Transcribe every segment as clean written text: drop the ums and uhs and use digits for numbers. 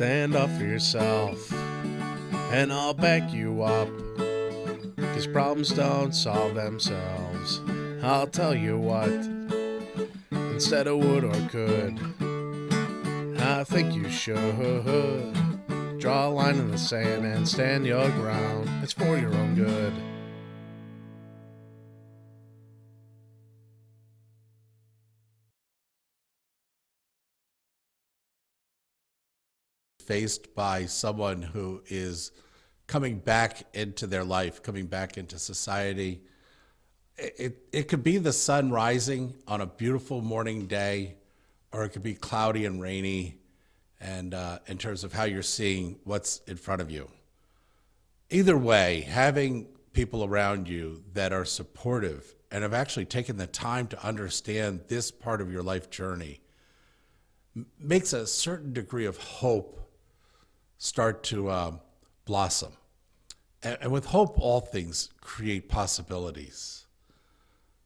stand up for yourself, and I'll back you up, 'cause problems don't solve themselves. I'll tell you what, instead of would or could, I think you should draw a line in the sand and stand your ground. It's for your own good. Faced by someone who is coming back into their life, coming back into society. It could be the sun rising on a beautiful morning day, or it could be cloudy and rainy, and in terms of how you're seeing what's in front of you. Either way, having people around you that are supportive and have actually taken the time to understand this part of your life journey makes a certain degree of hope start to blossom. And with hope, all things create possibilities.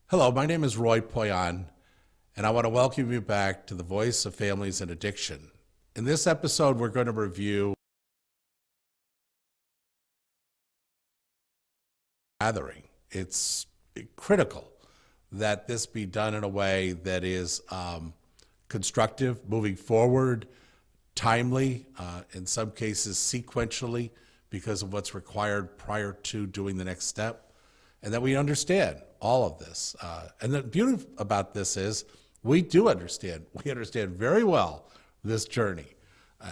Hello, my name is Roy Poyan, and I want to welcome you back to the Voice of Families and Addiction. In this episode, we're going to review gathering. It's critical that this be done in a way that is constructive, moving forward, timely, in some cases sequentially, because of what's required prior to doing the next step, and that we understand all of this. And the beauty about this is we do understand. We understand very well this journey.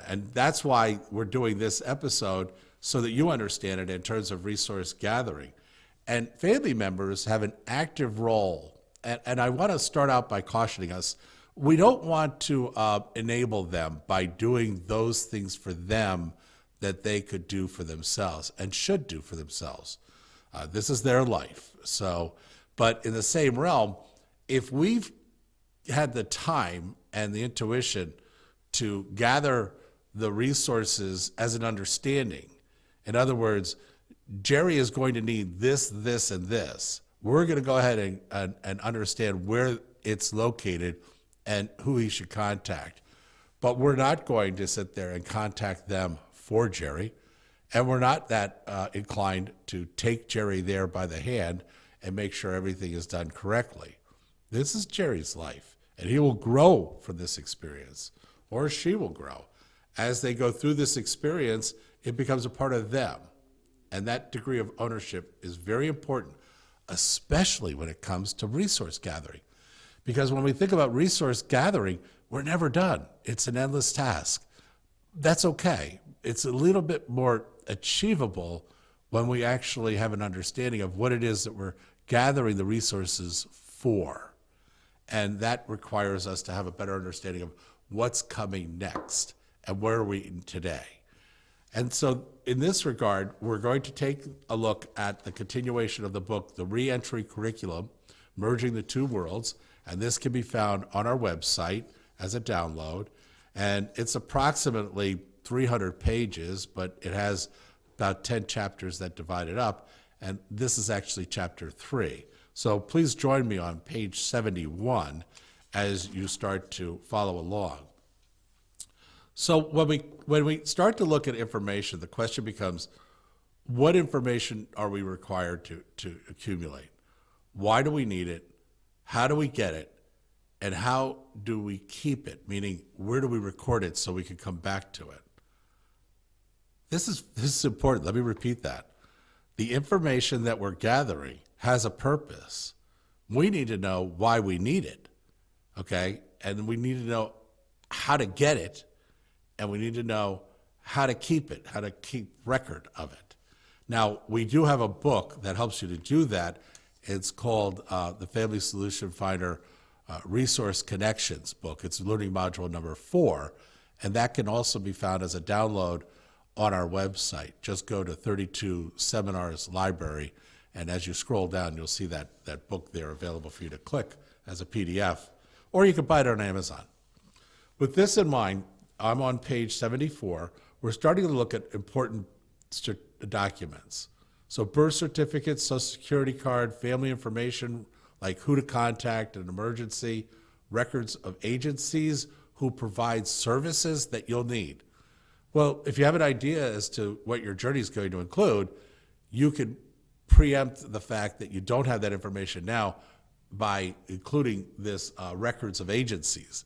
And that's why we're doing this episode, so that you understand it in terms of resource gathering. And family members have an active role. And I want to start out by cautioning us, we don't want to enable them by doing those things for them that they could do for themselves and should do for themselves. This is their life. So, but in the same realm, if we've had the time and the intuition to gather the resources as an understanding, in other words, Jerry is going to need this, this, and this, we're going to go ahead and understand where it's located and who he should contact. But we're not going to sit there and contact them for Jerry, and we're not that inclined to take Jerry there by the hand and make sure everything is done correctly. This is Jerry's life, and he will grow from this experience, or she will grow. As they go through this experience, it becomes a part of them, and that degree of ownership is very important, especially when it comes to resource gathering. Because when we think about resource gathering, we're never done. It's an endless task. That's okay. It's a little bit more achievable when we actually have an understanding of what it is that we're gathering the resources for. And that requires us to have a better understanding of what's coming next and where are we today. And so in this regard, we're going to take a look at the continuation of the book, The Reentry Curriculum, Merging the Two Worlds. And this can be found on our website as a download. And it's approximately 300 pages, but it has about 10 chapters that divide it up. And this is actually chapter 3. So please join me on page 71 as you start to follow along. So when we start to look at information, the question becomes, what information are we required to accumulate? Why do we need it? How do we get it? And how do we keep it? Meaning, where do we record it so we can come back to it? This is important. Let me repeat that. The information that we're gathering has a purpose. We need to know why we need it, okay? And we need to know how to get it, and we need to know how to keep it, how to keep record of it. Now, we do have a book that helps you to do that. It's called the Family Solution Finder Resource Connections book. It's learning module number 4, and that can also be found as a download on our website. Just go to 32 Seminars Library, and as you scroll down, you'll see that book there available for you to click as a PDF, or you can buy it on Amazon. With this in mind, I'm on page 74. We're starting to look at important documents. So birth certificates, social security card, family information, like who to contact in an emergency, records of agencies who provide services that you'll need. Well, if you have an idea as to what your journey is going to include, you could preempt the fact that you don't have that information now by including this records of agencies.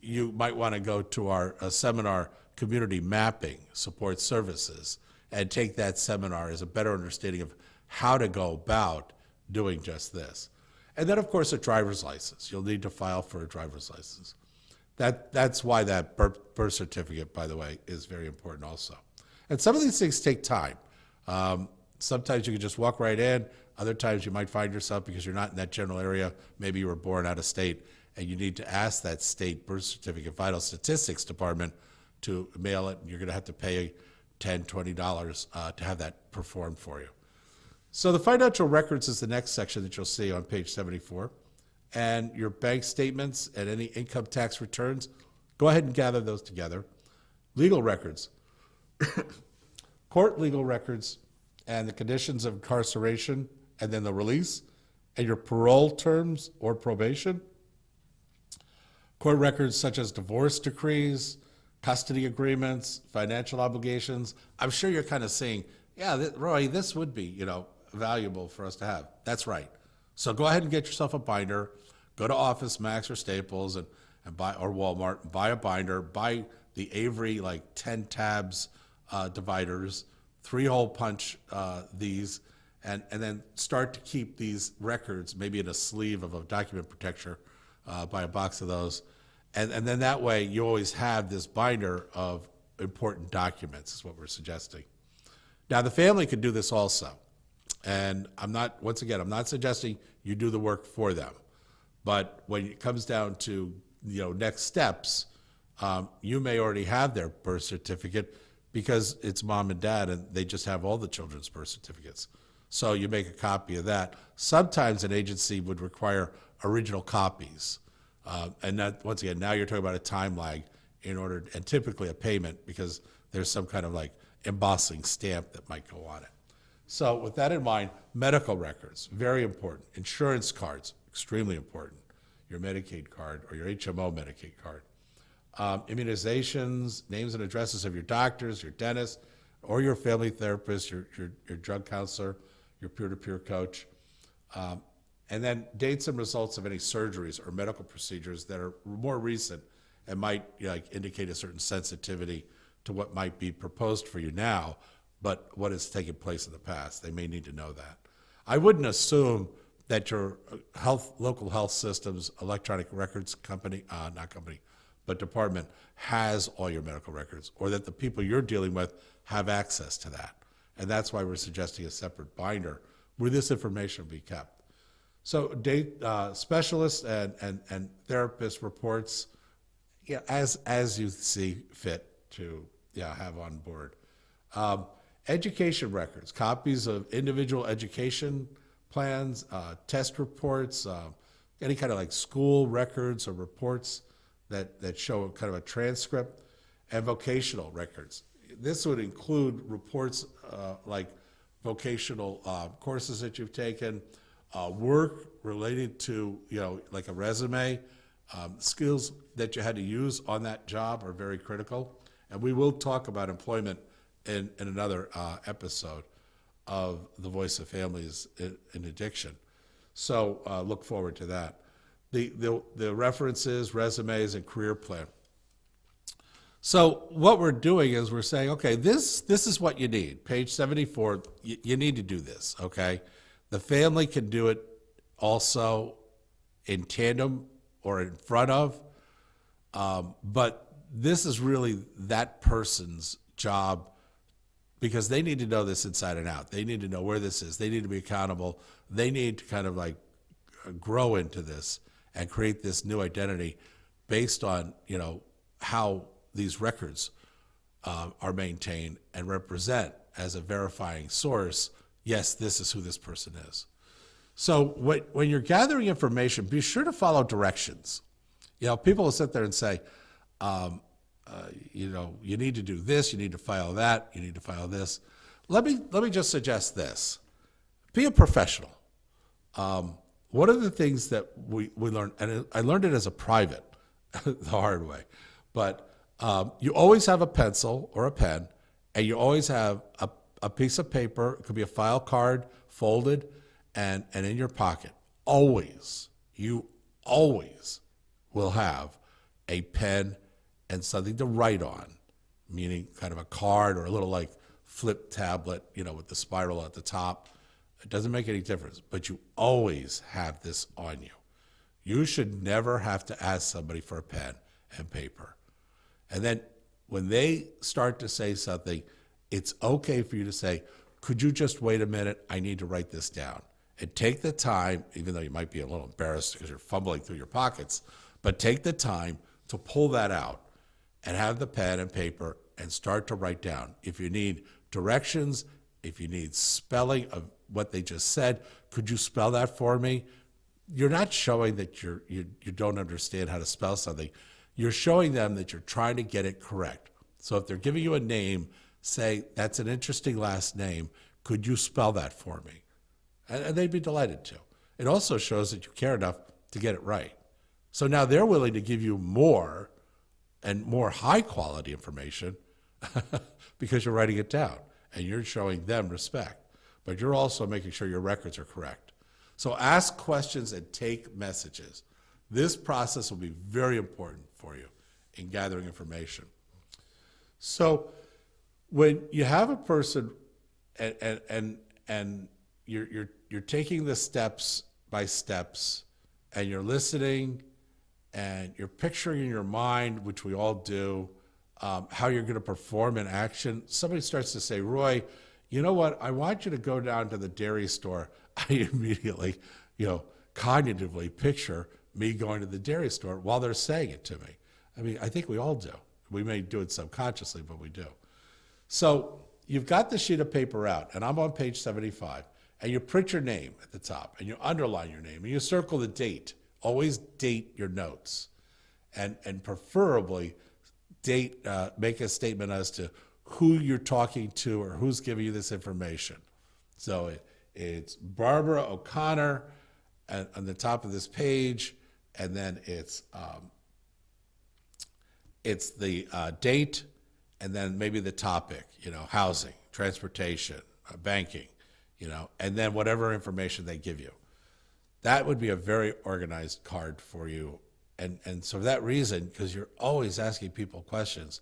You might want to go to our seminar, Community Mapping Support Services, and take that seminar as a better understanding of how to go about doing just this. And then, of course, a driver's license. You'll need to file for a driver's license. That's why that birth certificate, by the way, is very important also. And some of these things take time. Sometimes you can just walk right in. Other times you might find yourself, because you're not in that general area, maybe you were born out of state, and you need to ask that state birth certificate vital statistics department to mail it, and you're going to have to pay $10, $20 to have that performed for you. So the financial records is the next section that you'll see on page 74. And your bank statements and any income tax returns, go ahead and gather those together. Legal records, court legal records, and the conditions of incarceration, and then the release, and your parole terms or probation. Court records such as divorce decrees, custody agreements, financial obligations. I'm sure you're kind of saying, yeah, Roy, this would be, valuable for us to have. That's right. So go ahead and get yourself a binder. Go to Office Max or Staples and buy, or Walmart, buy a binder, buy the Avery 10 tabs dividers, 3-hole punch these, and then start to keep these records maybe in a sleeve of a document protector, buy a box of those. And then that way you always have this binder of important documents is what we're suggesting. Now the family could do this also. And I'm not suggesting you do the work for them. But when it comes down to next steps, you may already have their birth certificate because it's mom and dad and they just have all the children's birth certificates. So you make a copy of that. Sometimes an agency would require original copies. And that, once again, now you're talking about a time lag and typically a payment because there's some kind of embossing stamp that might go on it. So with that in mind, medical records, very important. Insurance cards, extremely important. Your Medicaid card or your HMO Medicaid card. Immunizations, names and addresses of your doctors, your dentist, or your family therapist, your drug counselor, your peer-to-peer coach. And then dates and results of any surgeries or medical procedures that are more recent and might indicate a certain sensitivity to what might be proposed for you now, but what has taken place in the past. They may need to know that. I wouldn't assume that your local health systems electronic records department has all your medical records, or that the people you're dealing with have access to that. And that's why we're suggesting a separate binder where this information will be kept. So date specialists and therapist reports, as you see fit to have on board. Education records, copies of individual education plans, test reports, any kind of school records or reports that show kind of a transcript, and vocational records. This would include reports like vocational courses that you've taken, work related to, like a resume, skills that you had to use on that job are very critical. And we will talk about employment in another episode of The Voice of Families in Addiction. So look forward to that. The references, resumes, and career plan. So what we're doing is we're saying, okay, this is what you need. Page 74, you need to do this, okay? The family can do it also in tandem or in front of, but this is really that person's job because they need to know this inside and out. They need to know where this is. They need to be accountable. They need to kind of grow into this and create this new identity based on, how these records are maintained and represent as a verifying source, yes, this is who this person is. So when you're gathering information, be sure to follow directions. People will sit there and say, you need to do this, you need to file that, you need to file this. Let me just suggest this. Be a professional. One of the things that we learned, and I learned it as a private the hard way, but You always have a pencil or a pen, and you always have a piece of paper. It could be a file card folded and in your pocket. Always, you always will have a pen and something to write on, meaning kind of a card or a little like flip tablet, with the spiral at the top. It doesn't make any difference, but you always have this on you. You should never have to ask somebody for a pen and paper. And then when they start to say something, it's okay for you to say, could you just wait a minute? I need to write this down. And take the time, even though you might be a little embarrassed because you're fumbling through your pockets, but take the time to pull that out and have the pen and paper and start to write down. If you need directions, if you need spelling of what they just said, could you spell that for me? You're not showing that you don't understand how to spell something. You're showing them that you're trying to get it correct. So if they're giving you a name, say, that's an interesting last name. Could you spell that for me? And they'd be delighted to. It also shows that you care enough to get it right. So now they're willing to give you more and more high quality information because you're writing it down and you're showing them respect. But you're also making sure your records are correct. So ask questions and take messages. This process will be very important for you in gathering information. So when you have a person and you're taking the steps by steps and you're listening and you're picturing in your mind, which we all do, how you're going to perform in action, somebody starts to say, Roy, you know what? I want you to go down to the dairy store. I immediately, cognitively picture me going to the dairy store while they're saying it to me. I mean, I think we all do. We may do it subconsciously, but we do. So you've got the sheet of paper out, and I'm on page 75, and you print your name at the top, and you underline your name, and you circle the date. Always date your notes, and preferably make a statement as to who you're talking to or who's giving you this information. So it's Barbara O'Connor on the top of this page, and then it's the date, and then maybe the topic, housing, transportation, banking, and then whatever information they give you. That would be a very organized card for you. And so for that reason, because you're always asking people questions,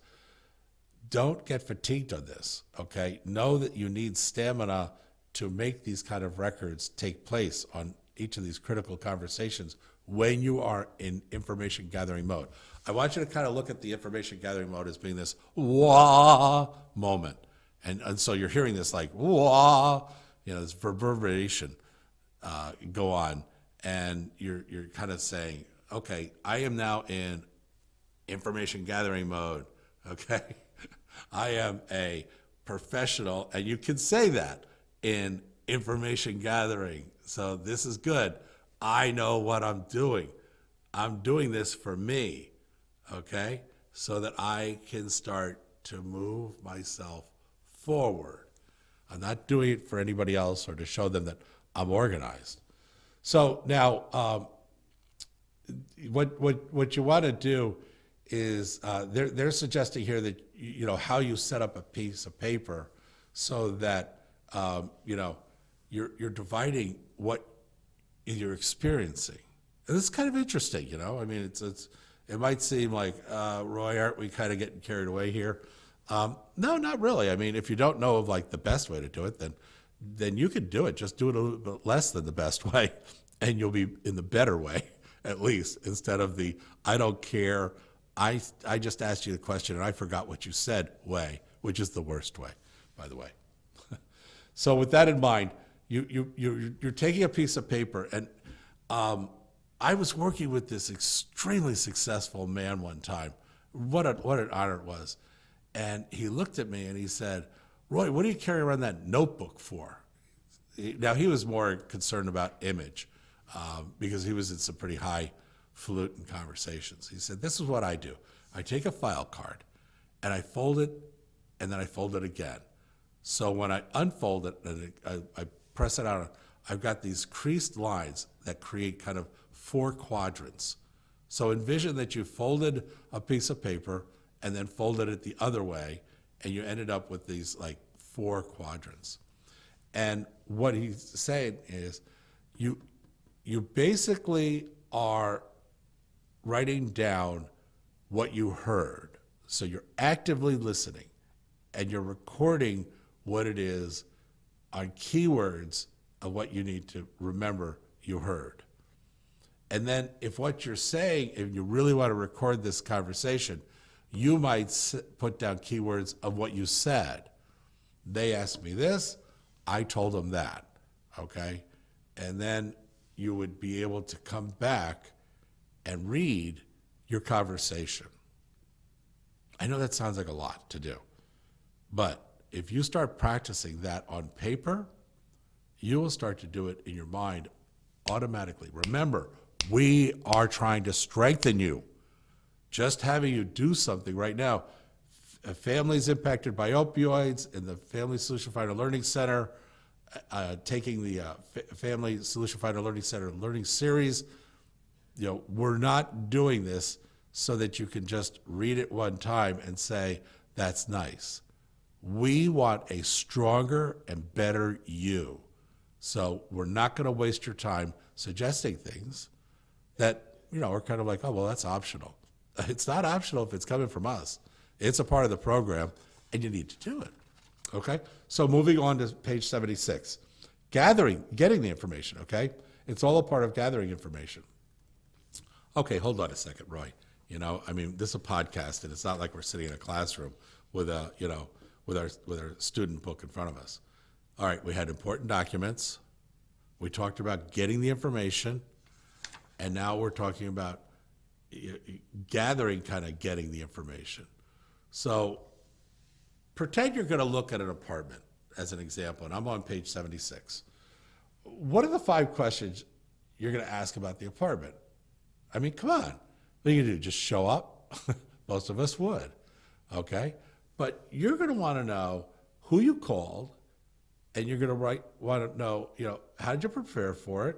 don't get fatigued on this, okay? Know that you need stamina to make these kind of records take place on each of these critical conversations when you are in information gathering mode. I want you to kind of look at the information gathering mode as being this wah moment. And so you're hearing this like wah, this reverberation go on. And you're kind of saying, okay, I am now in information gathering mode, okay? I am a professional, and you can say that in information gathering. So this is good. I know what I'm doing. I'm doing this for me, okay? So that I can start to move myself forward. I'm not doing it for anybody else or to show them that I'm organized. So now, what you want to do is they're suggesting here that how you set up a piece of paper so that you're dividing what you're experiencing. And this is kind of interesting, I mean, it might seem like Roy, aren't we kind of getting carried away here? No, not really. I mean, if you don't know of like the best way to do it, then you can do it. Just do it a little bit less than the best way, and you'll be in the better way, at least, instead of the I don't care, I just asked you the question and I forgot what you said way, which is the worst way, by the way. So with that in mind, you're taking a piece of paper, and I was working with this extremely successful man one time. What an honor it was. And he looked at me and he said, Roy, what do you carry around that notebook for? Now, he was more concerned about image because he was in some pretty highfalutin conversations. He said, this is what I do. I take a file card and I fold it, and then I fold it again. So when I unfold it and I press it out, I've got these creased lines that create kind of 4 quadrants. So envision that you folded a piece of paper and then folded it the other way, and you ended up with these like 4 quadrants. And what he's saying is you basically are writing down what you heard. So you're actively listening and you're recording what it is on keywords of what you need to remember you heard. And then if what you're saying, if you really want to record this conversation, you might put down keywords of what you said. They asked me this, I told them that, okay? And then you would be able to come back and read your conversation. I know that sounds like a lot to do, but if you start practicing that on paper, you will start to do it in your mind automatically. Remember, we are trying to strengthen you. Just having you do something right now, families impacted by opioids in the Family Solution Finder Learning Center, taking the Family Solution Finder Learning Center Learning Series, we're not doing this so that you can just read it one time and say, that's nice. We want a stronger and better you. So we're not going to waste your time suggesting things that, are kind of like, oh, well, that's optional. It's not optional if it's coming from us. It's a part of the program, and you need to do it. Okay? So moving on to page 76. Getting the information, okay? It's all a part of gathering information. Okay, hold on a second, Roy. This is a podcast, and it's not like we're sitting in a classroom with with our student book in front of us. All right, we had important documents. We talked about getting the information, and now we're talking about getting the information. So pretend you're going to look at an apartment as an example, and I'm on page 76. What are the 5 questions you're going to ask about the apartment? I mean, come on. What are you going to do, just show up? Most of us would, okay? But you're going to want to know who you called, and you're going to want to know, how did you prepare for it?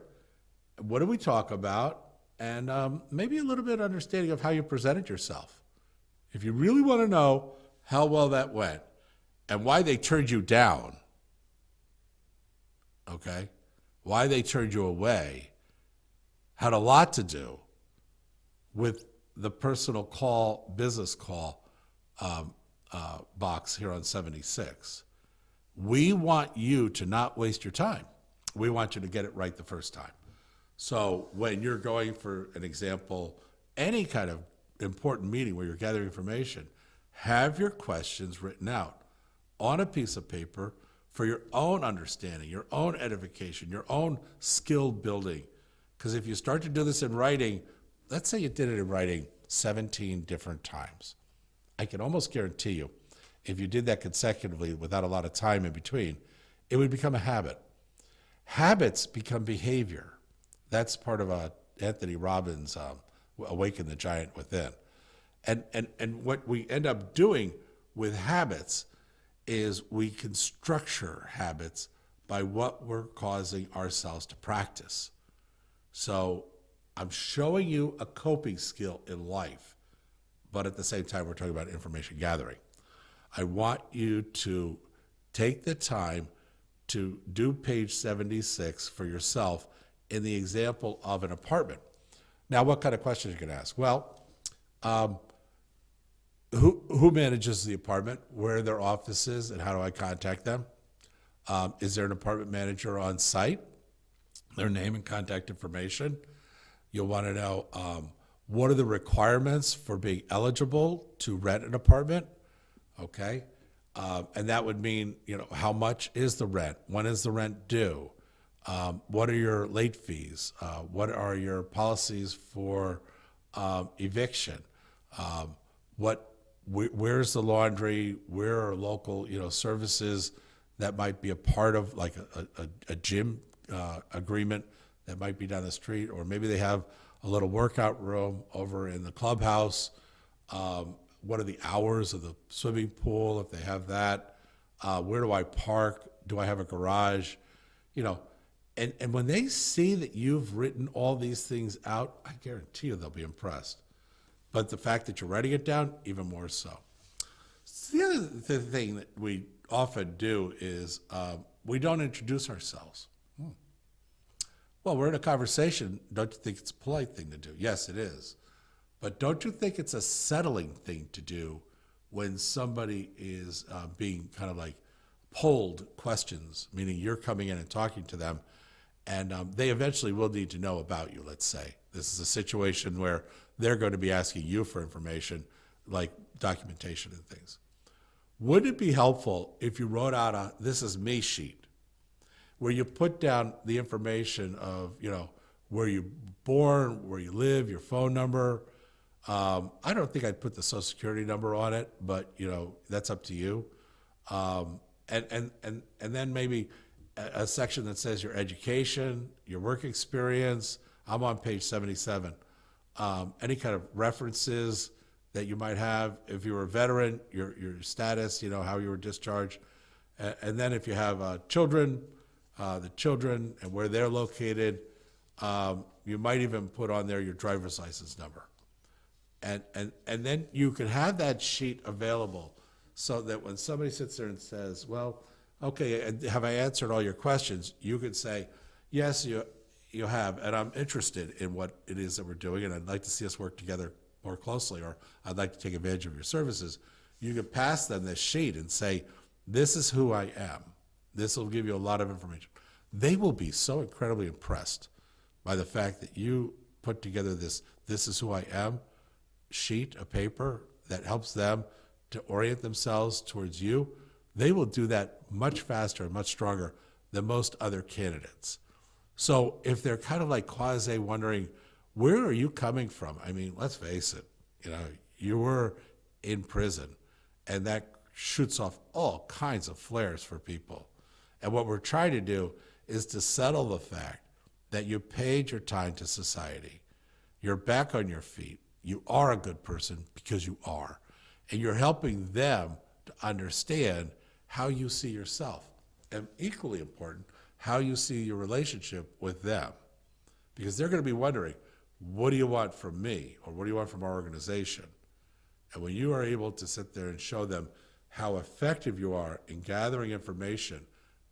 What did we talk about? And maybe a little bit of understanding of how you presented yourself. If you really want to know how well that went and why they turned you down, okay, why they turned you away, had a lot to do with the personal call, business call box here on 76. We want you to not waste your time. We want you to get it right the first time. So when you're going, for an example, any kind of important meeting where you're gathering information, have your questions written out on a piece of paper for your own understanding, your own edification, your own skill building. Because if you start to do this in writing, let's say you did it in writing 17 different times. I can almost guarantee you, if you did that consecutively without a lot of time in between, it would become a habit. Habits become behavior. That's part of Anthony Robbins' Awaken the Giant Within. And what we end up doing with habits is we can structure habits by what we're causing ourselves to practice. So I'm showing you a coping skill in life, but at the same time, we're talking about information gathering. I want you to take the time to do page 76 for yourself in the example of an apartment. Now, what kind of questions are you going to ask? Well, who manages the apartment? Where are their offices, and how do I contact them? Is there an apartment manager on site? Their name and contact information. You'll want to know what are the requirements for being eligible to rent an apartment, okay? And that would mean, how much is the rent? When is the rent due? What are your late fees? What are your policies for eviction? Where's the laundry? Where are local, services that might be a part of, like a gym agreement that might be down the street, or maybe they have a little workout room over in the clubhouse. What are the hours of the swimming pool, if they have that? Where do I park? Do I have a garage? And when they see that you've written all these things out, I guarantee you they'll be impressed. But the fact that you're writing it down, even more so. So the other thing that we often do is we don't introduce ourselves. Well, we're in a conversation. Don't you think it's a polite thing to do? Yes, it is. But don't you think it's a settling thing to do when somebody is being kind of like polled questions, meaning you're coming in and talking to them, and they eventually will need to know about you, let's say. This is a situation where they're going to be asking you for information, like documentation and things. Would it be helpful if you wrote out a "this is me" sheet, where you put down the information of, where you're born, where you live, your phone number? I don't think I'd put the Social Security number on it, but that's up to you. And then maybe a section that says your education, your work experience. I'm on page 77. Any kind of references that you might have, if you were a veteran, your status, how you were discharged, and then if you have children, the children and where they're located. You might even put on there your driver's license number. And then you can have that sheet available so that when somebody sits there and says, well, okay, have I answered all your questions? You could say, yes, you have, and I'm interested in what it is that we're doing, and I'd like to see us work together more closely, or I'd like to take advantage of your services. You could pass them this sheet and say, this is who I am. This will give you a lot of information. They will be so incredibly impressed by the fact that you put together this is who I am sheet of paper that helps them to orient themselves towards you. They will do that much faster and much stronger than most other candidates. So if they're kind of like quasi wondering, where are you coming from? I mean, let's face it, you were in prison, and that shoots off all kinds of flares for people. And what we're trying to do is to settle the fact that you paid your time to society. You're back on your feet. You are a good person because you are. And you're helping them to understand how you see yourself. And equally important, how you see your relationship with them. Because they're going to be wondering, what do you want from me? Or what do you want from our organization? And when you are able to sit there and show them how effective you are in gathering information,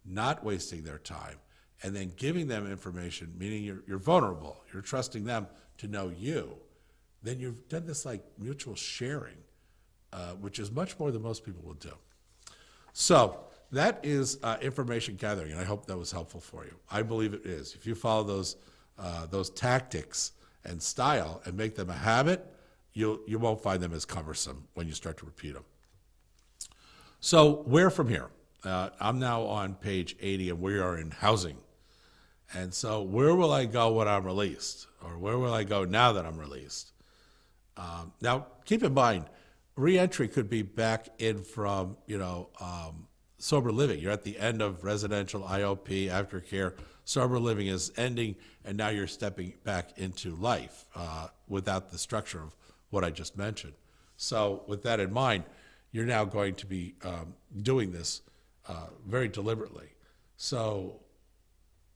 not wasting their time, and then giving them information, meaning you're vulnerable, you're trusting them to know you, then you've done this like mutual sharing, which is much more than most people will do. So that is information gathering, and I hope that was helpful for you. I believe it is. If you follow those tactics and style and make them a habit, you won't find them as cumbersome when you start to repeat them. So where from here? I'm now on page 80, and we are in housing. And so where will I go when I'm released? Or where will I go now that I'm released? Now, keep in mind, reentry could be back in from, sober living. You're at the end of residential IOP, aftercare. Sober living is ending, and now you're stepping back into life without the structure of what I just mentioned. So with that in mind, you're now going to be doing this very deliberately. So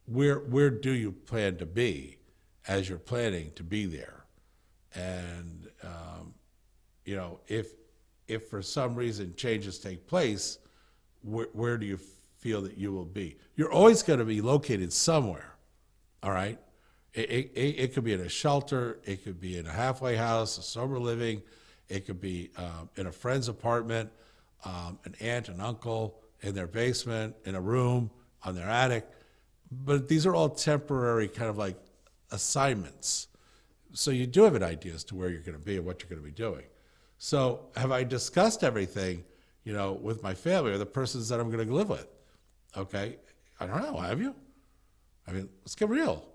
where do you plan to be as you're planning to be there? And if for some reason changes take place, where do you feel that you will be? You're always going to be located somewhere, all right? It could be in a shelter, it could be in a halfway house, a sober living, it could be in a friend's apartment, an aunt and uncle in their basement, in a room, on their attic. But these are all temporary kind of like assignments. So you do have an idea as to where you're going to be and what you're going to be doing. So have I discussed everything, with my family or the persons that I'm going to live with? Okay, I don't know. Have you? I mean, let's get real.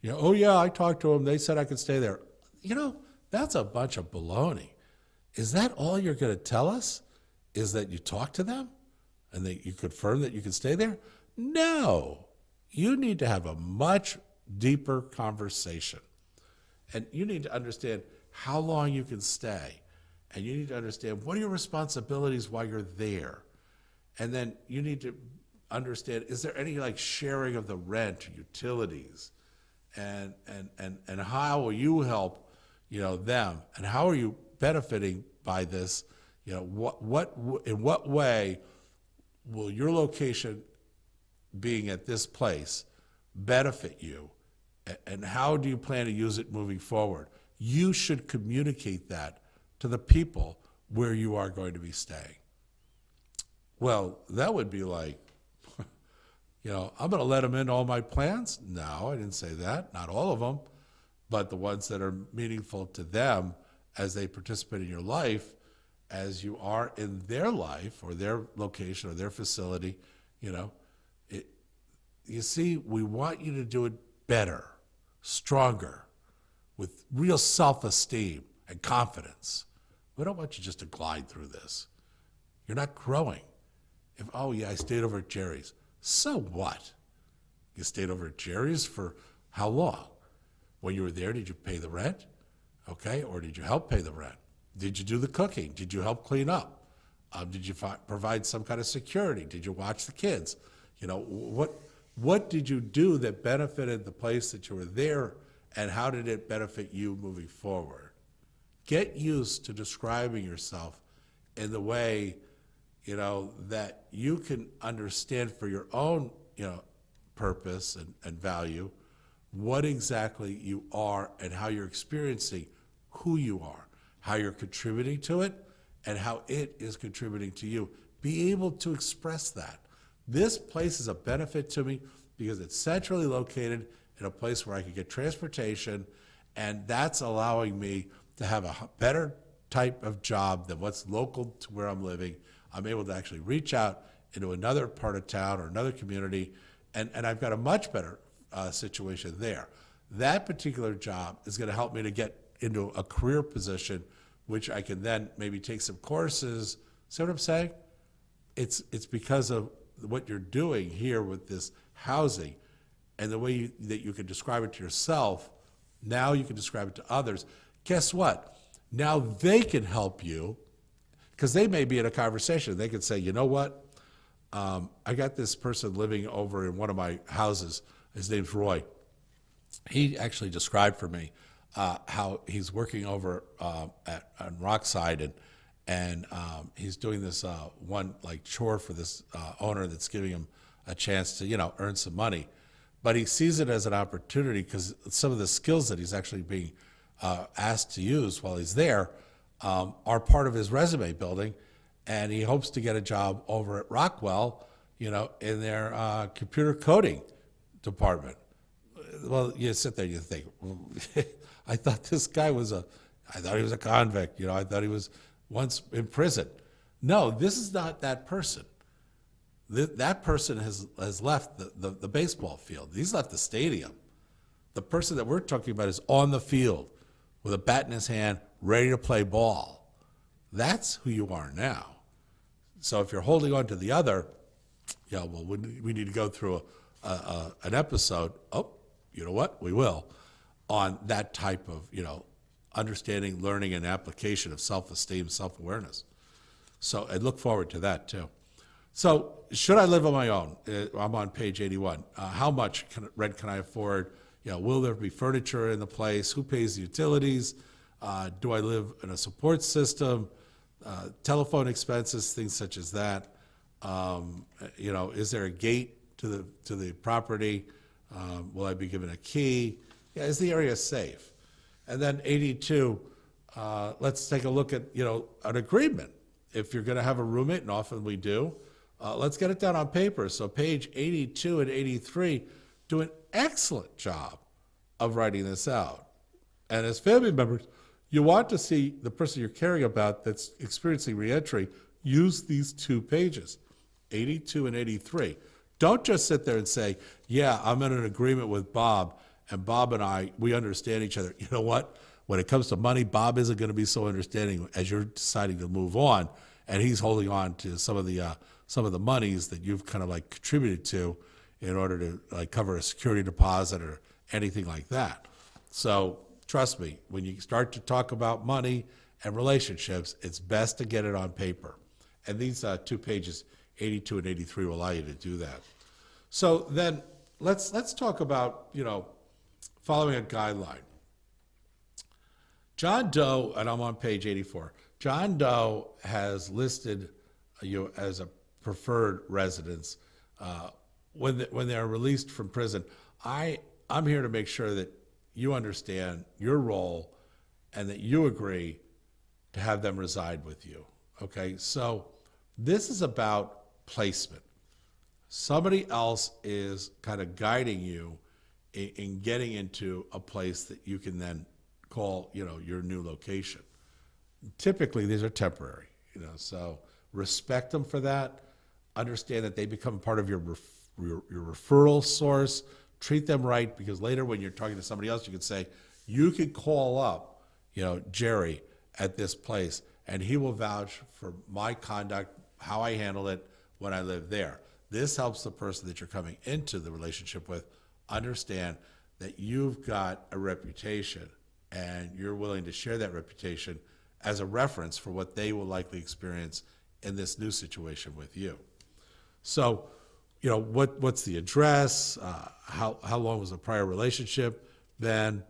Oh yeah, I talked to them. They said I could stay there. That's a bunch of baloney. Is that all you're going to tell us? Is that you talked to them and that you confirm that you can stay there? No. You need to have a much deeper conversation. And you need to understand how long you can stay. And you need to understand what are your responsibilities while you're there. And then you need to understand, is there any like sharing of the rent or utilities? And how will you help, them, and how are you benefiting by this? In what way will your location being at this place benefit you, and how do you plan to use it moving forward? You should communicate that to the people where you are going to be staying. Well, that would be like, I'm going to let them in all my plans? No, I didn't say that. Not all of them, but the ones that are meaningful to them as they participate in your life, as you are in their life or their location or their facility. You see, we want you to do it better, stronger, with real self-esteem and confidence. We don't want you just to glide through this. You're not growing. I stayed over at Jerry's. So what? You stayed over at Jerry's for how long? When you were there, did you pay the rent? Okay, or did you help pay the rent? Did you do the cooking? Did you help clean up? Did you provide some kind of security? Did you watch the kids? What did you do that benefited the place that you were there, and how did it benefit you moving forward? Get used to describing yourself in the way, that you can understand for your own, purpose and value, what exactly you are and how you're experiencing who you are, how you're contributing to it, and how it is contributing to you. Be able to express that. This place is a benefit to me because it's centrally located in a place where I can get transportation, and that's allowing me to have a better type of job than what's local to where I'm living. I'm able to actually reach out into another part of town or another community, and I've got a much better situation there. That particular job is going to help me to get into a career position, which I can then maybe take some courses. See what I'm saying? It's because of what you're doing here with this housing and the way that you can describe it to yourself. Now you can describe it to others. Guess what? Now they can help you, because they may be in a conversation. They could say, you know what? I got this person living over in one of my houses. His name's Roy. He actually described for me how he's working over on Rockside, and he's doing this one chore for this owner that's giving him a chance to earn some money. But he sees it as an opportunity because some of the skills that he's actually being asked to use while he's there are part of his resume building, and he hopes to get a job over at Rockwell, in their computer coding department. Well, you sit there and you think, I thought this guy I thought he was a convict, I thought he was once in prison. No, this is not that person. That person has left the baseball field. He's left the stadium. The person that we're talking about is on the field with a bat in his hand, ready to play ball. That's who you are now. So if you're holding on to the other, we need to go through an episode. Oh, you know what? We will, on that type of, understanding, learning, and application of self-esteem, self-awareness. So I look forward to that too. So should I live on my own? I'm on page 81. How much rent can I afford? Will there be furniture in the place? Who pays the utilities? Do I live in a support system? Telephone expenses, things such as that. Is there a gate to the property? Will I be given a key? Is the area safe? And then 82, let's take a look at, an agreement. If you're going to have a roommate, and often we do, let's get it down on paper. So page 82 and 83 do an excellent job of writing this out. And as family members, you want to see the person you're caring about that's experiencing reentry use these 2 pages, 82 and 83. Don't just sit there and say, yeah, I'm in an agreement with Bob, and Bob and I, we understand each other. You know what? When it comes to money, Bob isn't going to be so understanding as you're deciding to move on, and he's holding on to some of the monies that you've kind of contributed to in order to cover a security deposit or anything like that. So trust me, when you start to talk about money and relationships, it's best to get it on paper. And these 2 pages, 82 and 83, will allow you to do that. So then let's talk about, following a guideline. John Doe, and I'm on page 84. John Doe has listed you as a preferred residence when they're released from prison. I'm here to make sure that you understand your role and that you agree to have them reside with you. Okay, so this is about placement. Somebody else is kind of guiding you in getting into a place that you can then call, your new location. Typically, these are temporary, so respect them for that. Understand that they become part of your referral source. Treat them right, because later when you're talking to somebody else, you can say, you could call up, Jerry at this place, and he will vouch for my conduct, how I handle it when I live there. This helps the person that you're coming into the relationship with understand that you've got a reputation and you're willing to share that reputation as a reference for what they will likely experience in this new situation with you. So, what's the address? How long was the prior relationship been?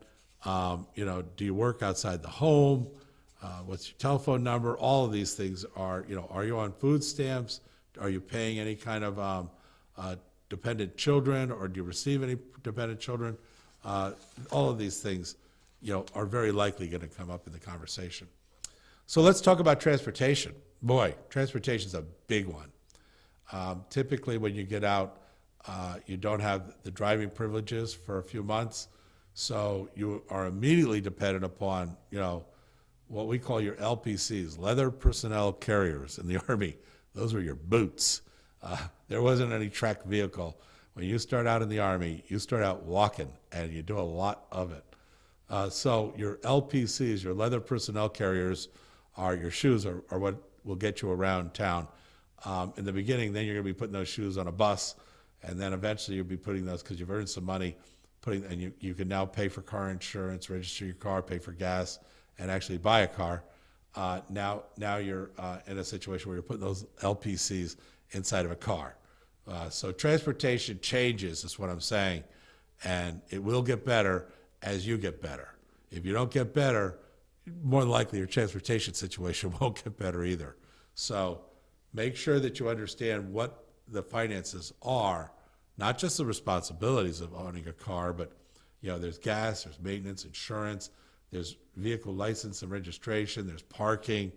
Do you work outside the home? What's your telephone number? All of these things are you on food stamps? Are you paying any kind of dependent children, or do you receive any dependent children? All of these things, are very likely going to come up in the conversation. So let's talk about transportation. Boy, transportation is a big one. Typically, when you get out, you don't have the driving privileges for a few months, so you are immediately dependent upon, what we call your LPCs, leather personnel carriers in the Army. Those were your boots. There wasn't any tracked vehicle. When you start out in the Army, you start out walking, and you do a lot of it. So your LPCs, your leather personnel carriers, are your shoes, are what will get you around town. In the beginning, then you're going to be putting those shoes on a bus, and then eventually you'll be putting those, because you've earned some money, and you can now pay for car insurance, register your car, pay for gas, and actually buy a car. Now you're in a situation where you're putting those LPCs inside of a car. So transportation changes, is what I'm saying, and it will get better as you get better. If you don't get better, more than likely your transportation situation won't get better either. So make sure that you understand what the finances are, not just the responsibilities of owning a car, but there's gas, there's maintenance, insurance, there's vehicle license and registration, there's parking,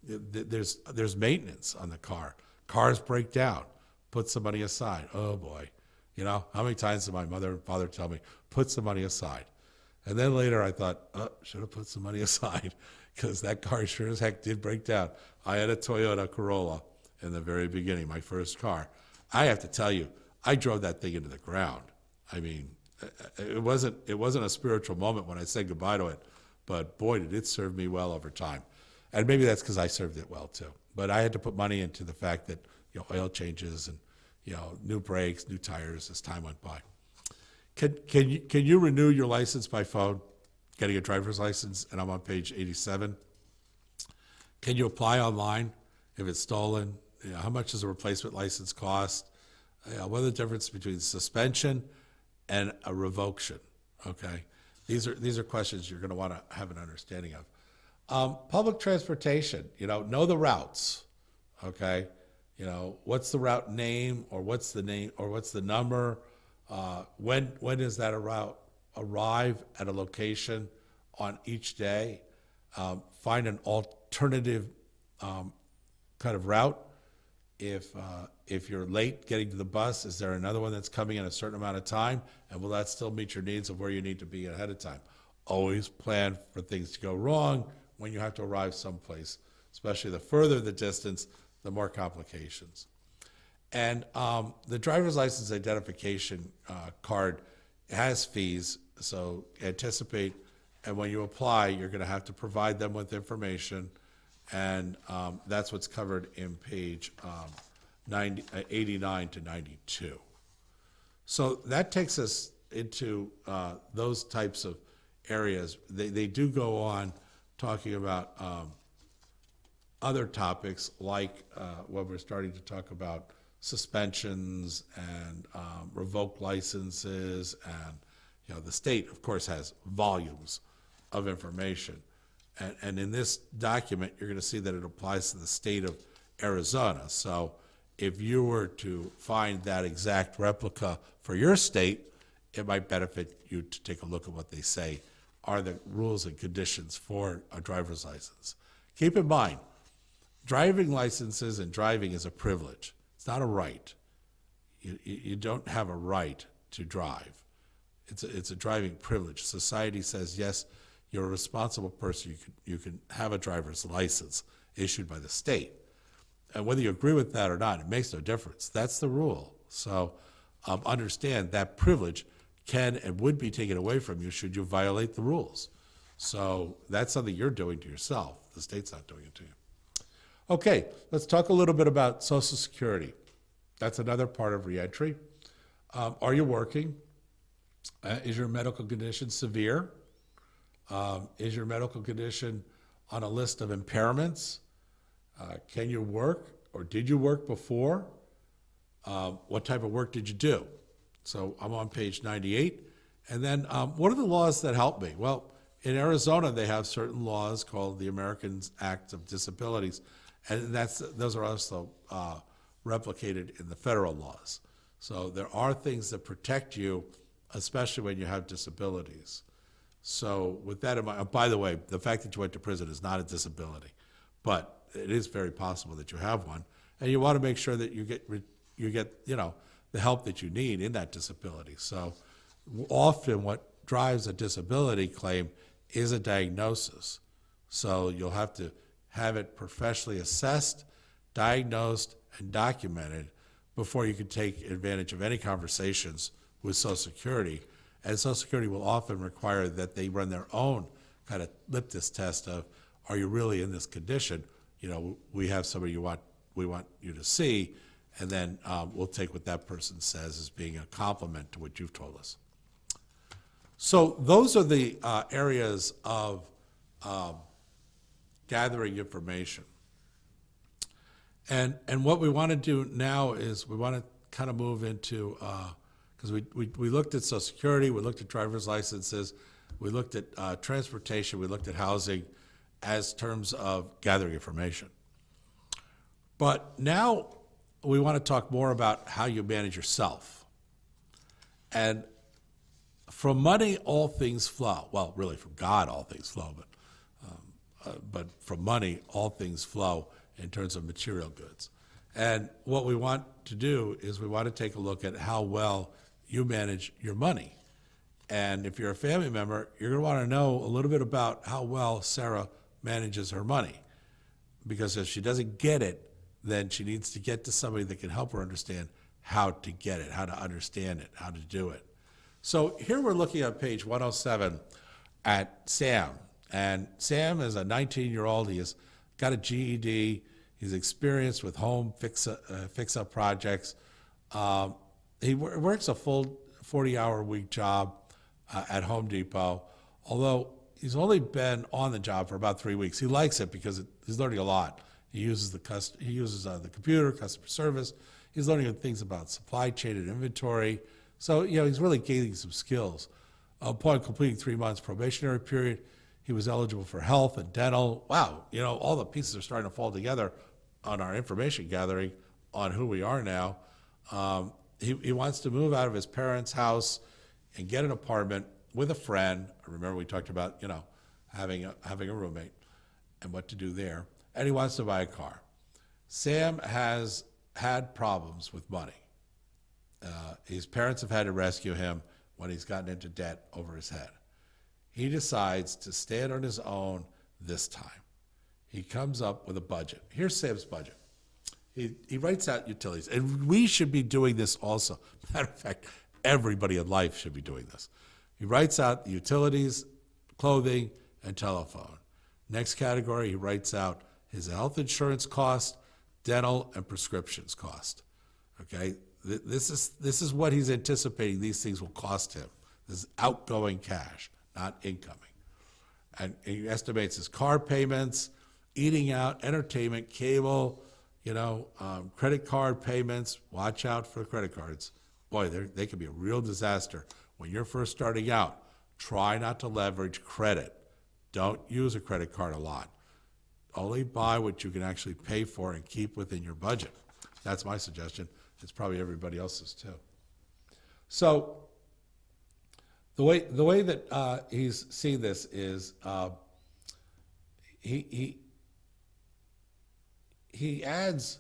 there's maintenance on the car. Cars break down, put some money aside. Oh boy, how many times did my mother and father tell me, put some money aside? And then later I thought, should have put some money aside, because that car sure as heck did break down. I had a Toyota Corolla in the very beginning, my first car. I have to tell you, I drove that thing into the ground. I mean, it wasn't a spiritual moment when I said goodbye to it, but boy, did it serve me well over time. And maybe that's because I served it well too. But I had to put money into the fact that oil changes and new brakes, new tires as time went by. Can you renew your license by phone? Getting a driver's license, and I'm on page 87. Can you apply online if it's stolen? How much does a replacement license cost? What are the difference between suspension and a revocation? Okay, these are questions you're going to want to have an understanding of. Public transportation, know the routes. Okay, what's the route name, or what's the name, or what's the number? When does that route arrive at a location on each day? Find an alternative kind of route. If you're late getting to the bus, is there another one that's coming in a certain amount of time? And will that still meet your needs of where you need to be ahead of time? Always plan for things to go wrong when you have to arrive someplace, especially the further the distance, the more complications. And the driver's license identification card has fees, so anticipate, and when you apply, you're going to have to provide them with information, and that's what's covered in page 89 to 92. So that takes us into those types of areas. They do go on talking about other topics, like when we're starting to talk about suspensions and revoked licenses, and the state, of course, has volumes of information. And in this document, you're going to see that it applies to the state of Arizona. So if you were to find that exact replica for your state, it might benefit you to take a look at what they say are the rules and conditions for a driver's license. Keep in mind, driving licenses and driving is a privilege. It's not a right. You don't have a right to drive. It's a driving privilege. Society says, yes, you're a responsible person. You can have a driver's license issued by the state. And whether you agree with that or not, it makes no difference. That's the rule. So understand that privilege can and would be taken away from you should you violate the rules. So that's something you're doing to yourself. The state's not doing it to you. Okay, let's talk a little bit about Social Security. That's another part of reentry. Are you working? Is your medical condition severe? Is your medical condition on a list of impairments? Can you work, or did you work before? What type of work did you do? So I'm on page 98. And then what are the laws that help me? Well, in Arizona, they have certain laws called the Americans Act of Disabilities, and those are also replicated in the federal laws. So there are things that protect you, especially when you have disabilities. So with that in mind, by the way, the fact that you went to prison is not a disability, but it is very possible that you have one, and you want to make sure that you get the help that you need in that disability. So often what drives a disability claim is a diagnosis. So you'll have to have it professionally assessed, diagnosed, and documented before you can take advantage of any conversations with Social Security. And Social Security will often require that they run their own kind of litmus test of, are you really in this condition? We have somebody we want you to see, and then we'll take what that person says as being a compliment to what you've told us. So those are the areas of gathering information. And what we want to do now is we want to kind of move into, because we looked at Social Security, we looked at driver's licenses, we looked at transportation, we looked at housing as terms of gathering information. But now we want to talk more about how you manage yourself. And from money, all things flow. Well, really from God, all things flow, but from money, all things flow in terms of material goods. And what we want to do is we want to take a look at how well you manage your money. And if you're a family member, you're going to want to know a little bit about how well Sarah manages her money. Because if she doesn't get it, then she needs to get to somebody that can help her understand how to get it, how to understand it, how to do it. So here we're looking at page 107 at Sam. And Sam is a 19-year-old. He has got a GED. He's experienced with home fix-up projects. He works a full 40-hour-a-week job at Home Depot, although he's only been on the job for about 3 weeks. He likes it because he's learning a lot. He uses the computer, customer service. He's learning things about supply chain and inventory. So, he's really gaining some skills. Upon completing 3 months probationary period, he was eligible for health and dental. Wow, all the pieces are starting to fall together on our information gathering on who we are now. He wants to move out of his parents' house and get an apartment with a friend. Remember we talked about, having a roommate and what to do there. And he wants to buy a car. Sam has had problems with money. His parents have had to rescue him when he's gotten into debt over his head. He decides to stand on his own this time. He comes up with a budget. Here's Sam's budget. He writes out utilities, and we should be doing this also. Matter of fact, everybody in life should be doing this. He writes out the utilities, clothing, and telephone. Next category, he writes out his health insurance cost, dental, and prescriptions cost. Okay, this is what he's anticipating these things will cost him. This is outgoing cash, not incoming. And he estimates his car payments, eating out, entertainment, cable, credit card payments. Watch out for credit cards. Boy, they can be a real disaster. When you're first starting out, try not to leverage credit. Don't use a credit card a lot. Only buy what you can actually pay for and keep within your budget. That's my suggestion. It's probably everybody else's too. So the way that he's seen this is he adds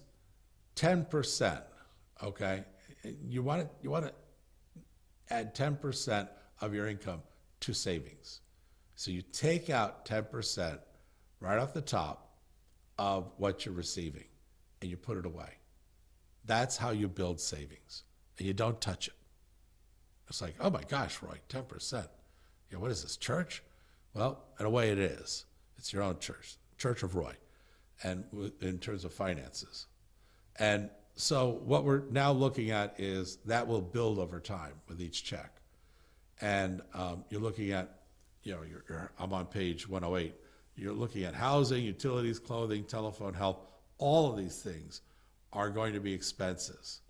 10%. Okay, you want to add 10% of your income to savings. So you take out 10% right off the top of what you're receiving, and you put it away. That's how you build savings, and you don't touch it. It's like, oh my gosh, Roy, 10%. Yeah, what is this, church? Well, in a way it is. It's your own church, Church of Roy, and in terms of finances. And so what we're now looking at is that will build over time with each check. And you're looking at, I'm on page 108. You're looking at housing, utilities, clothing, telephone, health. All of these things are going to be expenses.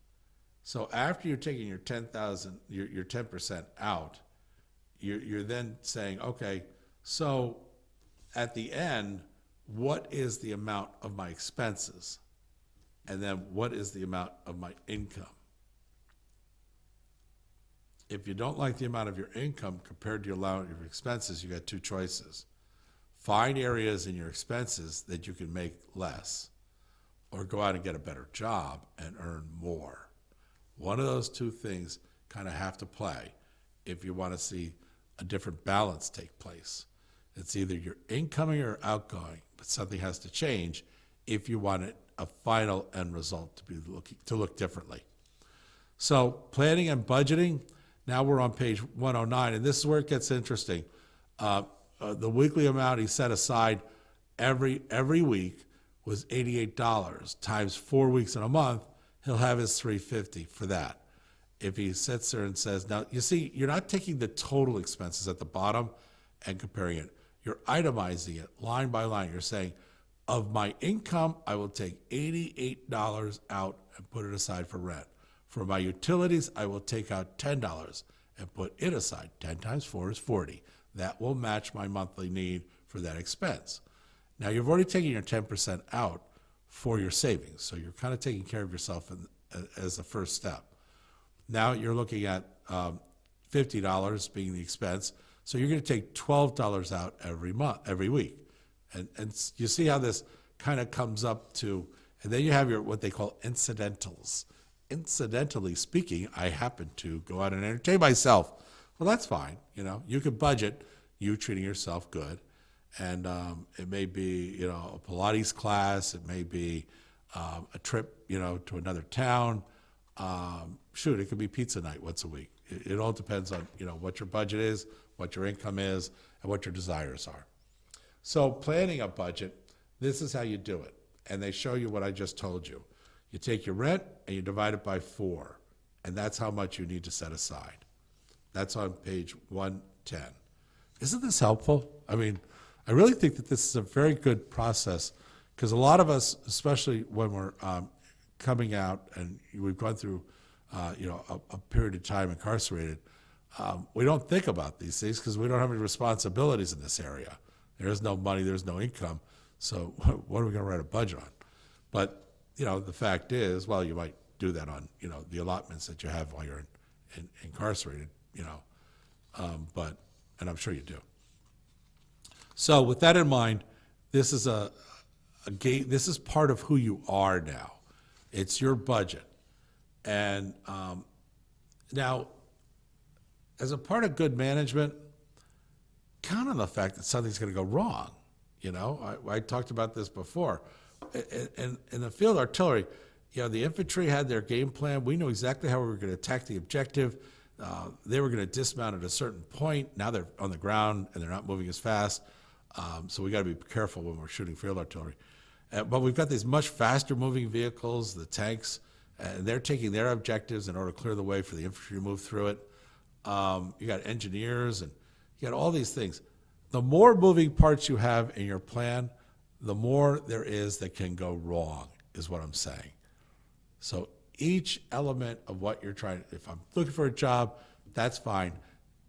So after you're taking your 10,000, your 10% out, you're then saying, okay, so at the end, what is the amount of my expenses? And then what is the amount of my income? If you don't like the amount of your income compared to your amount of your expenses, you got two choices. Find areas in your expenses that you can make less, or go out and get a better job and earn more. One of those two things kind of have to play if you want to see a different balance take place. It's either you're incoming or outgoing, but something has to change if you want a final end result to look differently. So planning and budgeting, now we're on page 109, and this is where it gets interesting. The weekly amount he set aside every week was $88 times 4 weeks in a month. He'll have his $350 for that. If he sits there and says, now you see, you're not taking the total expenses at the bottom and comparing it. You're itemizing it line by line. You're saying, of my income, I will take $88 out and put it aside for rent. For my utilities, I will take out $10 and put it aside. 10 times 4 is 40. That will match my monthly need for that expense. Now, you've already taken your 10% out for your savings, so you're kind of taking care of yourself as the first step. Now you're looking at $50 being the expense, so you're going to take $12 out every week. And you see how this kind of comes up to, and then you have your what they call incidentals. Incidentally speaking, I happen to go out and entertain myself. Well, that's fine. You could budget you treating yourself good. And it may be, a Pilates class. It may be a trip, to another town. It could be pizza night once a week. It all depends on, what your budget is, what your income is, and what your desires are. So planning a budget, this is how you do it. And they show you what I just told you. You take your rent and you divide it by 4. And that's how much you need to set aside. That's on page 110. Isn't this helpful? I mean, I really think that this is a very good process because a lot of us, especially when we're coming out and we've gone through, a period of time incarcerated, we don't think about these things because we don't have any responsibilities in this area. There is no money, there's no income, so what are we going to write a budget on? But, the fact is, well, you might do that on, the allotments that you have while you're incarcerated, and I'm sure you do. So with that in mind, this is a game. This is part of who you are now. It's your budget, and now, as a part of good management, count on the fact that something's going to go wrong. I talked about this before. In the field artillery, the infantry had their game plan. We knew exactly how we were going to attack the objective. They were going to dismount at a certain point. Now they're on the ground and they're not moving as fast. So we got to be careful when we're shooting field artillery. But we've got these much faster moving vehicles, the tanks, and they're taking their objectives in order to clear the way for the infantry to move through it. You got engineers and you got all these things. The more moving parts you have in your plan, the more there is that can go wrong, is what I'm saying. So each element of what you're trying, if I'm looking for a job, that's fine.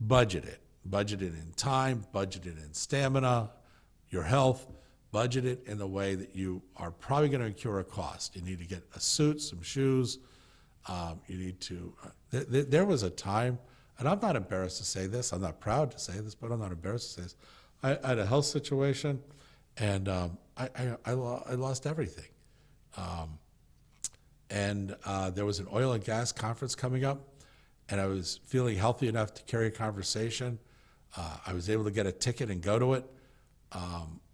Budget it. Budget it in time, budget it in stamina, your health, budget it in the way that you are probably going to incur a cost. You need to get a suit, some shoes. You need to, there was a time, and I'm not embarrassed to say this, I'm not proud to say this, but I'm not embarrassed to say this. I had a health situation, and I lost everything. There was an oil and gas conference coming up, and I was feeling healthy enough to carry a conversation. I was able to get a ticket and go to it.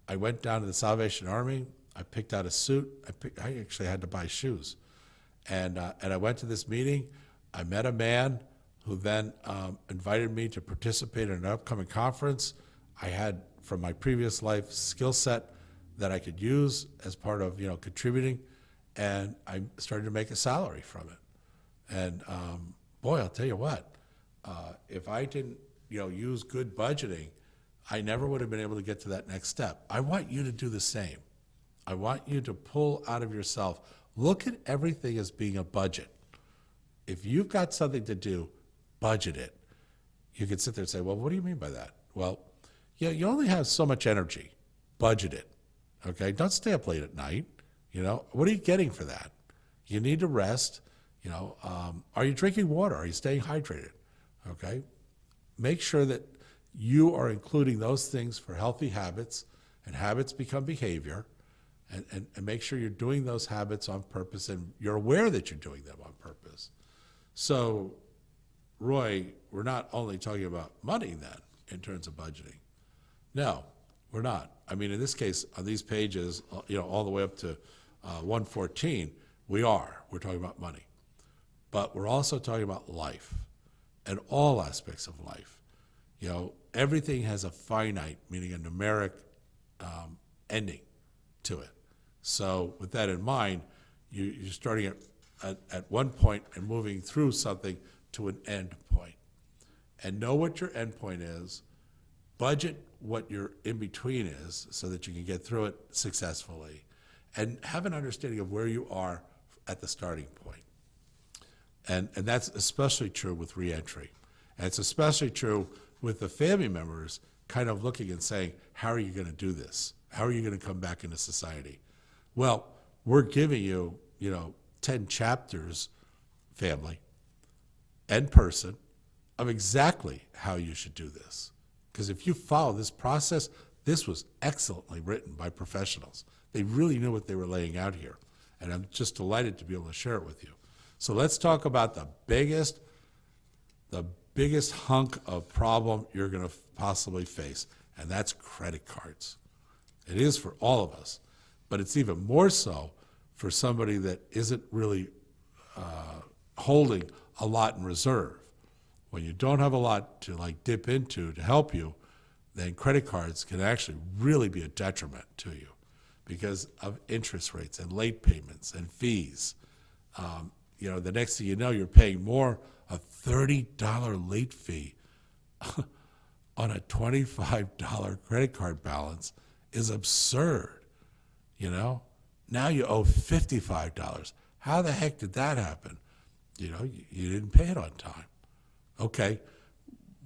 I went down to the Salvation Army. I picked out a suit. I actually had to buy shoes. And I went to this meeting. I met a man who then invited me to participate in an upcoming conference. I had, from my previous life, skill set that I could use as part of, contributing, and I started to make a salary from it. And boy, I'll tell you what, if I didn't, use good budgeting, I never would have been able to get to that next step. I want you to do the same. I want you to pull out of yourself. Look at everything as being a budget. If you've got something to do, budget it. You can sit there and say, well, what do you mean by that? Well, you only have so much energy. Budget it. Okay? Don't stay up late at night. What are you getting for that? You need to rest. Are you drinking water? Are you staying hydrated? Okay? Make sure that you are including those things for healthy habits, and habits become behavior, and make sure you're doing those habits on purpose, and you're aware that you're doing them on purpose. So, Roy, we're not only talking about money then in terms of budgeting. No, we're not. I mean, in this case, on these pages, all the way up to 114, we're talking about money. But we're also talking about life and all aspects of life. Everything has a finite, meaning a numeric ending to it. So with that in mind, you're starting at one point and moving through something to an end point. And know what your end point is, budget what your in-between is so that you can get through it successfully, and have an understanding of where you are at the starting point. And that's especially true with reentry. And it's especially true with the family members kind of looking and saying, how are you going to do this? How are you going to come back into society? Well, we're giving you, 10 chapters, family and person, of exactly how you should do this. Because if you follow this process, this was excellently written by professionals. They really knew what they were laying out here. And I'm just delighted to be able to share it with you. So let's talk about the biggest hunk of problem you're going to possibly face, and that's credit cards. It is for all of us, but it's even more so for somebody that isn't really holding a lot in reserve. When you don't have a lot to dip into to help you, then credit cards can actually really be a detriment to you because of interest rates and late payments and fees. The next thing you know, you're paying more. A $30 late fee on a $25 credit card balance is absurd. Now you owe $55. How the heck did that happen? You didn't pay it on time. Okay,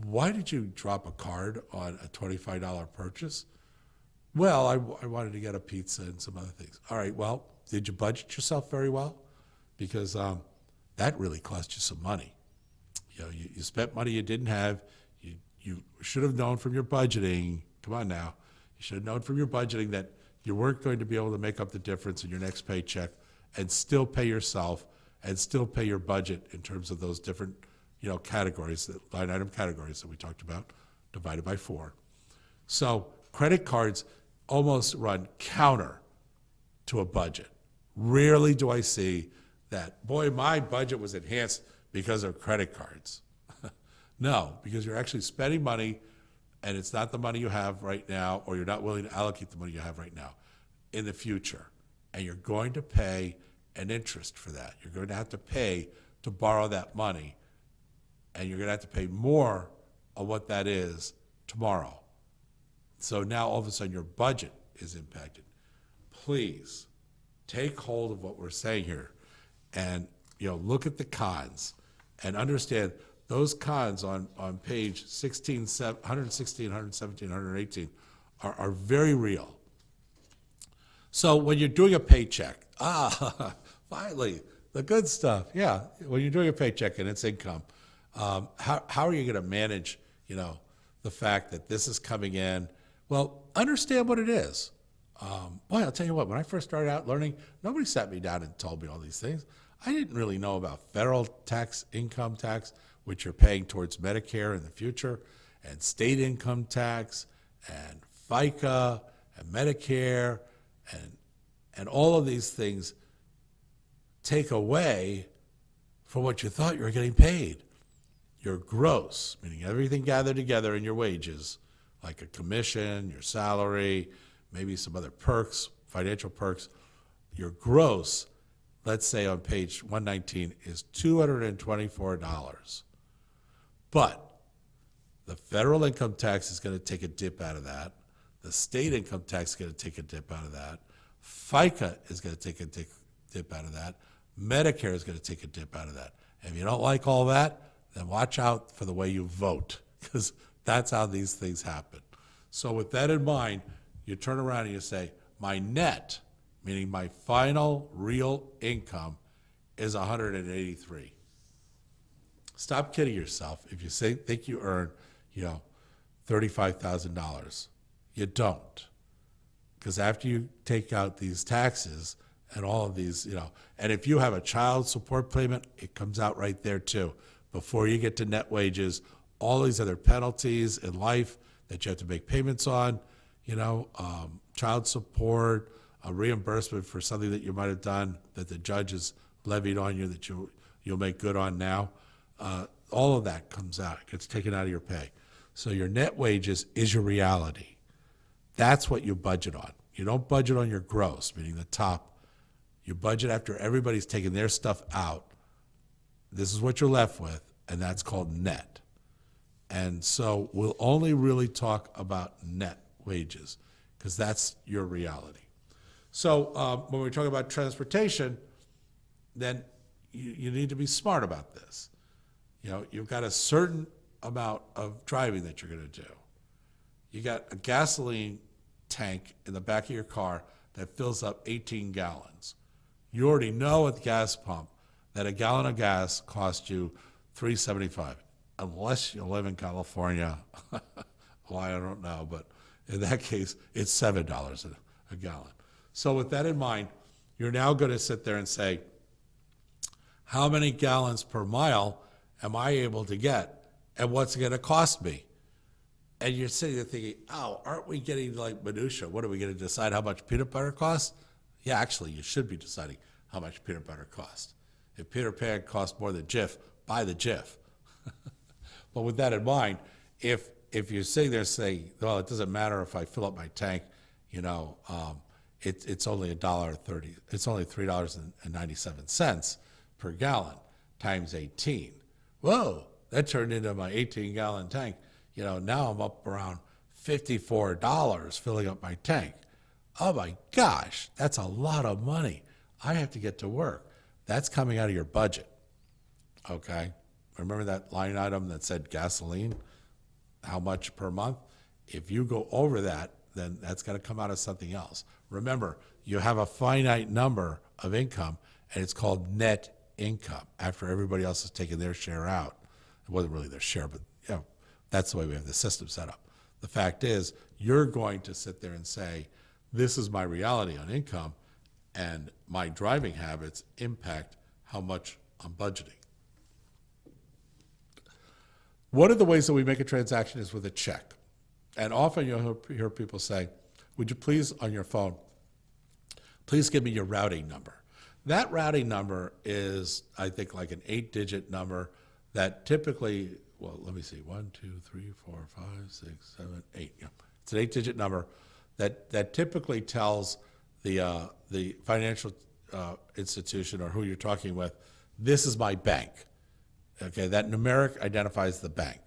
why did you drop a card on a $25 purchase? Well, I wanted to get a pizza and some other things. All right, well, did you budget yourself very well? Because that really cost you some money. You spent money you didn't have. You should have known from your budgeting, come on now, you should have known from your budgeting that you weren't going to be able to make up the difference in your next paycheck and still pay yourself and still pay your budget in terms of those different, categories, line item categories that we talked about, divided by 4. So credit cards almost run counter to a budget. Rarely do I see that, boy, my budget was enhanced because of credit cards. No, because you're actually spending money and it's not the money you have right now, or you're not willing to allocate the money you have right now in the future. And you're going to pay an interest for that. You're going to have to pay to borrow that money, and you're going to have to pay more of what that is tomorrow. So now all of a sudden your budget is impacted. Please take hold of what we're saying here and look at the cons and understand those cons on page 116, 117, 118 are very real. So when you're doing a paycheck, finally, the good stuff. Yeah, when you're doing a paycheck and it's income, how are you going to manage, the fact that this is coming in? Well, understand what it is. Boy, I'll tell you what, when I first started out learning, nobody sat me down and told me all these things. I didn't really know about federal tax, income tax, which you're paying towards Medicare in the future, and state income tax, and FICA, and Medicare, and all of these things take away from what you thought you were getting paid. Your gross, meaning everything gathered together in your wages, like a commission, your salary, maybe some other perks, financial perks, your gross, let's say on page 119, is $224. But the federal income tax is going to take a dip out of that. The state income tax is going to take a dip out of that. FICA is going to take a dip out of that. Medicare is going to take a dip out of that. And if you don't like all that, then watch out for the way you vote, because that's how these things happen. So with that in mind, you turn around and you say, my net, meaning my final real income, is 183. Stop kidding yourself if you think you earn, $35,000. You don't. Because after you take out these taxes and all of these, and if you have a child support payment, it comes out right there too. Before you get to net wages, all these other penalties in life that you have to make payments on, child support, a reimbursement for something that you might have done that the judge has levied on you that you'll make good on now, all of that comes out. It gets taken out of your pay. So your net wages is your reality. That's what you budget on. You don't budget on your gross, meaning the top. You budget after everybody's taken their stuff out. This is what you're left with, and that's called net. And so we'll only really talk about net wages because that's your reality. So when we talk about transportation, then you need to be smart about this. You've got a certain amount of driving that you're going to do. You got a gasoline tank in the back of your car that fills up 18 gallons. You already know at the gas pump that a gallon of gas costs you $3.75, unless you live in California. Well, I don't know, but in that case, it's $7 a gallon. So with that in mind, you're now going to sit there and say, how many gallons per mile am I able to get, and what's it going to cost me? And you're sitting there thinking, aren't we getting like minutia? What are we going to decide how much peanut butter costs? Yeah, actually, you should be deciding how much peanut butter costs. If Peter Pan costs more than Jif, buy the Jif. But with that in mind, if you're sitting there saying, well, it doesn't matter if I fill up my tank, it's only $1.30. It's only $3.97 per gallon times 18. Whoa, that turned into my 18-gallon tank. Now I'm up around $54 filling up my tank. Oh my gosh, that's a lot of money. I have to get to work. That's coming out of your budget. Okay? Remember that line item that said gasoline? How much per month? If you go over that, then that's got to come out of something else. Remember, you have a finite number of income, and it's called net income after everybody else has taken their share out. It wasn't really their share, but that's the way we have the system set up. The fact is, you're going to sit there and say, this is my reality on income, and my driving habits impact how much I'm budgeting. One of the ways that we make a transaction is with a check. And often you'll hear people say, would you please, on your phone, please give me your routing number. That routing number is, I think, like an 8-digit number that typically, well, let me see, 1, 2, 3, 4, 5, 6, 7, 8. Yeah. It's an 8-digit number that typically tells the financial institution or who you're talking with, this is my bank. Okay, that numeric identifies the bank.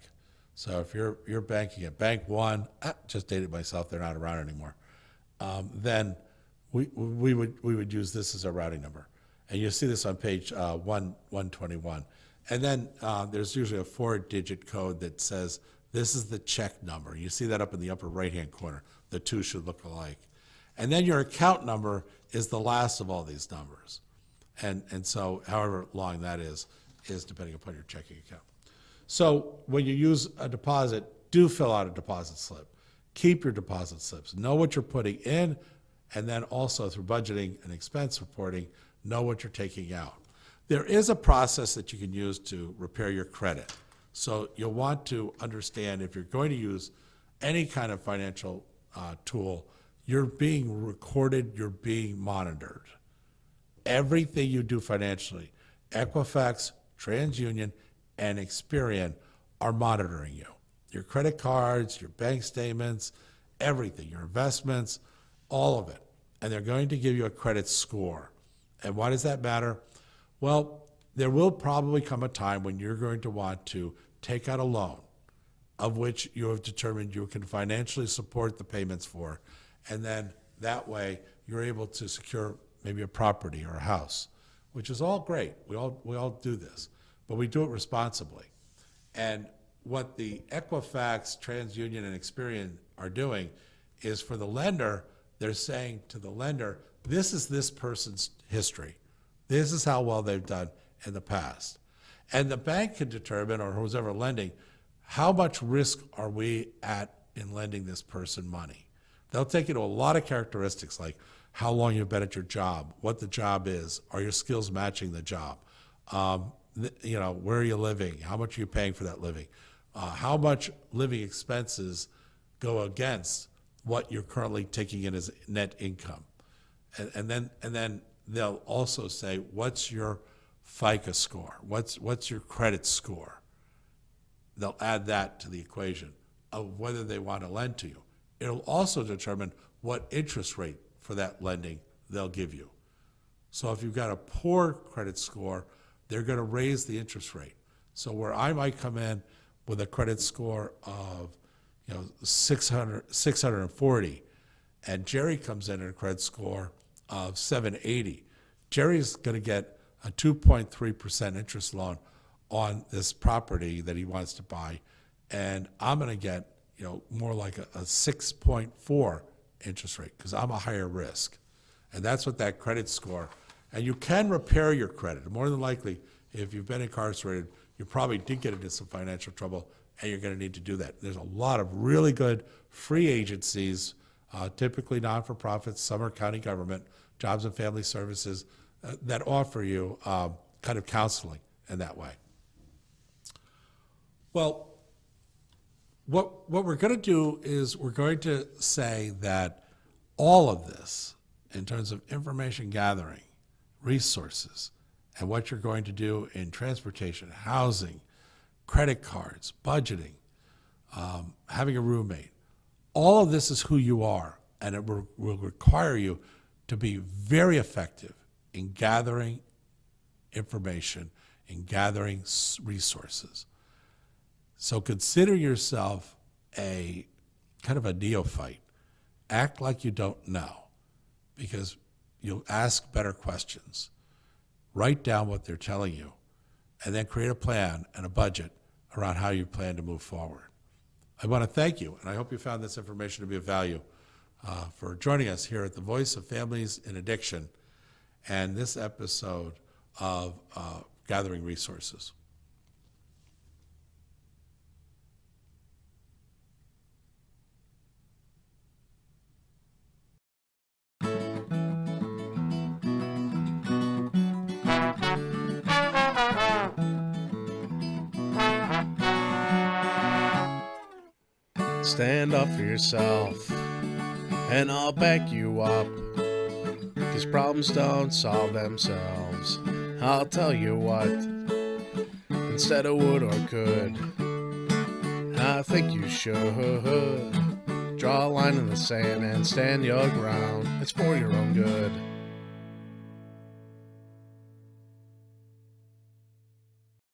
So if you're banking at Bank One, just dated myself, they're not around anymore. Then we would use this as a routing number, and you'll see this on page 121. And then there's usually a 4-digit code that says This is the check number. You see that up in the upper right-hand corner. The two should look alike. And then your account number is the last of all these numbers. And so however long that is depending upon your checking account. So when you use a deposit, do fill out a deposit slip. Keep your deposit slips. Know what you're putting in, and then also through budgeting and expense reporting, know what you're taking out. There is a process that you can use to repair your credit. So you'll want to understand if you're going to use any kind of financial tool, you're being recorded, you're being monitored. Everything you do financially, Equifax, TransUnion, and Experian are monitoring you. Your credit cards, your bank statements, everything, your investments, all of it. And they're going to give you a credit score. And why does that matter? Well, there will probably come a time when you're going to want to take out a loan of which you have determined you can financially support the payments for. And then that way you're able to secure maybe a property or a house, which is all great. We all do this, but we do it responsibly. And what the Equifax, TransUnion, and Experian are doing is for the lender, they're saying to the lender, this is this person's history. This is how well they've done in the past. And the bank can determine, or who's ever lending, how much risk are we at in lending this person money? They'll take into a lot of characteristics like how long you've been at your job, what the job is, are your skills matching the job, where are you living, how much are you paying for that living, how much living expenses go against what you're currently taking in as net income. And then they'll also say, what's your FICO score? What's your credit score? They'll add that to the equation of whether they want to lend to you. It'll also determine what interest rate for that lending they'll give you. So if you've got a poor credit score, they're going to raise the interest rate. So where I might come in with a credit score of 640, and Jerry comes in at a credit score of 780, Jerry's going to get a 2.3% interest loan on this property that he wants to buy, and I'm going to get more like a 6.4 interest rate because I'm a higher risk. And that's what that credit score, and you can repair your credit. More than likely, if you've been incarcerated, you probably did get into some financial trouble, and you're going to need to do that. There's a lot of really good free agencies, typically not-for-profits, some are county government, Jobs and Family Services, that offer you kind of counseling in that way. Well, what we're going to do is we're going to say that all of this, in terms of information gathering, resources, and what you're going to do in transportation, housing, credit cards, budgeting, having a roommate, all of this is who you are, and it will require you to be very effective in gathering information, in gathering resources. So consider yourself a kind of a neophyte. Act like you don't know, because you'll ask better questions. Write down what they're telling you, and then create a plan and a budget around how you plan to move forward. I want to thank you, and I hope you found this information to be of value for joining us here at the Voice of Families in Addiction and this episode of Gathering Resources. Stand up for yourself, and I'll back you up, 'cause problems don't solve themselves. I'll tell you what, instead of would or could, I think you should draw a line in the sand and stand your ground. It's for your own good.